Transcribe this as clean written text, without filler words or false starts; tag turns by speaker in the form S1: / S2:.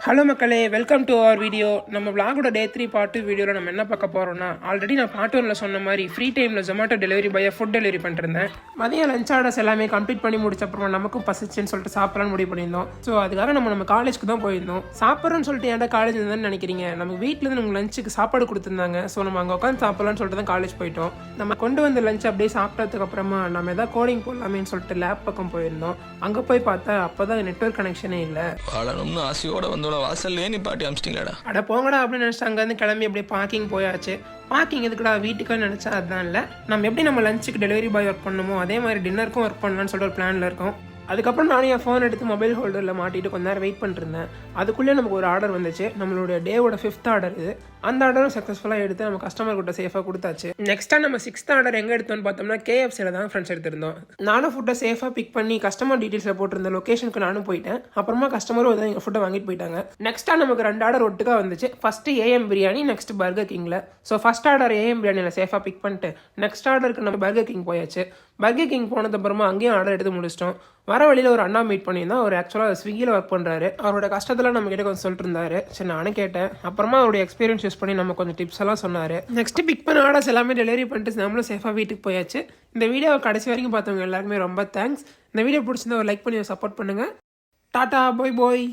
S1: Hello மக்களே, welcome to our video. நம்ம விளாகோட டே 3 part 2 வீடியோவில் நம்ம என்ன பார்க்க போகிறோம்னா, ஆல்ரெடி நான் பார்ட் 1ல் சொன்ன மாதிரி ஃப்ரீ டைமில் ஜொமேட்டோ டெலிவரி பாயை ஃபுட் டெலிவரி பண்ணிருந்தேன். மதியம் லஞ்ச் ஆர்டர்ஸ் எல்லாமே கம்ப்ளீட் பண்ணி முடிச்ச அப்புறமா நமக்கும் பசிச்சுன்னு சொல்லிட்டு சாப்பிடலான்னு முடிவு பண்ணியிருந்தோம். ஸோ அதுக்காக நம்ம காலேஜுக்கு தான் போயிருந்தோம். சாப்பிட்றோன்னு சொல்லிட்டு ஏன்டா காலேஜ் இருந்தான்னு நினைக்கிறீங்க, நம்ம வீட்டிலேருந்து நமக்கு லஞ்சுக்கு சாப்பாடு கொடுத்துருந்தாங்க. ஸோ நம்ம அங்கே உட்காந்து சாப்பிட்லான்னு சொல்லிட்டு தான் காலேஜ் போயிட்டோம். நம்ம கொண்டு வந்த லஞ்ச் அப்படியே சாப்பிட்டதுக்கு அப்புறமா நம்ம எதாவது கோடிங் போடலாமேன்னு சொல்லிட்டு லேப் பக்கம் போயிருந்தோம். அங்கே போய் பார்த்தா அப்போ தான் நெட்வொர்க் கனெக்ஷனே இல்லை.
S2: ஆசையோட வந்தோட வாசல்லே நீ பாட்டி அமிச்சிட்டீங்களாடா.
S1: அட போங்கடா அப்படின்னு நினச்சிட்டு அங்கேருந்து கிளம்பி அப்படியே பார்க்கிங் போயாச்சு. பார்க்கிங் எதுக்குடா வீட்டுக்குன்னு நினச்சா அதுதான் இல்லை, நம்ம எப்படி நம்ம லஞ்சுக்கு டெலிவரி பாய் ஒர்க் பண்ணுமோ அதே மாதிரி டின்னருக்கும் ஒர்க் பண்ணலான்னு சொல்லிட்டு ஒரு பிளானில் இருக்கோம். அதுக்கப்புறம் நானும் என் ஃபோன் எடுத்து மொபைல் ஹோல்டரில் மாட்டிட்டு கொஞ்ச நேரம் வெயிட் பண்ணிருந்தேன். அதுக்குள்ளே நமக்கு ஒரு ஆர்டர் வந்துச்சு. நம்மளுடைய டேவோட 5th ஆர்டர் இது. அந்த ஆர்டரும் சக்ஸஸ்ஃபுல்லாக எடுத்து நம்ம கஸ்டமர் கிட்ட சேஃபாக கொடுத்தாச்சு. நெக்ஸ்ட்டாக நம்ம 6th ஆர்டர் எங்கே எடுத்தோம்னு பார்த்தோம்னா KFCயில் தான் ஃப்ரெண்ட்ஸ் எடுத்திருந்தோம். நானும் ஃபுட்டை சேஃபாக பிக் பண்ணி கஸ்டமர் டீட்டெயில்ஸில் போட்டிருந்த லொக்கேஷனுக்கு நானும் போயிட்டேன். அப்புறமா கஸ்டமரும் வந்து எங்கள் ஃபுட்டை வாங்கிட்டு போயிட்டாங்க. நெக்ஸ்ட்டாக நமக்கு 2 ஆர்டர் ஒட்டுக்காக வந்துச்சு. First AM biryani, next burger கிங்கில். ஸோ ஃபஸ்ட் ஆர்டர் AM பிரியாணியில் சேஃபாக பிக் பண்ணிட்டு நெக்ஸ்ட் ஆர்டருக்கு நம்ம பர்கர் கிங் போயாச்சு. பர்கர் கிங் போனதுக்கப்புறமா அங்கேயும் ஆர்டர் எடுத்து முடிச்சிட்டோம். வர வழியில் ஒரு அண்ணா மீட் பண்ணியிருந்தோம். அவர் ஆக்சுவலாக ஸ்விக்கியில் ஒர்க் பண்ணுறாரு. அவரோட கஷ்டத்தில் நம்ம கிட்ட கொஞ்சம் சொல்லிட்டு இருந்தாரு. சரி நானும் கேட்டேன். அப்புறமா அவருடைய எக்ஸ்பீரியன்ஸ் யூஸ் பண்ணி நம்ம கொஞ்சம் டிப்ஸ் எல்லாம் சொன்னார். நெக்ஸ்ட் பிக் பண்ண ஆர்டர்ஸ் எல்லாமே டெலிவரி பண்ணிட்டு நம்மளும் சேஃபாக வீட்டுக்கு போயாச்சு. இந்த வீடியோவை கடைசி வரைக்கும் பார்த்தவங்க எல்லாருமே ரொம்ப தேங்க்ஸ். இந்த வீடியோ பிடிச்சிருந்தா ஒரு லைக் பண்ணி சப்போர்ட் பண்ணுங்கள். டாடா, பாய் பாய்.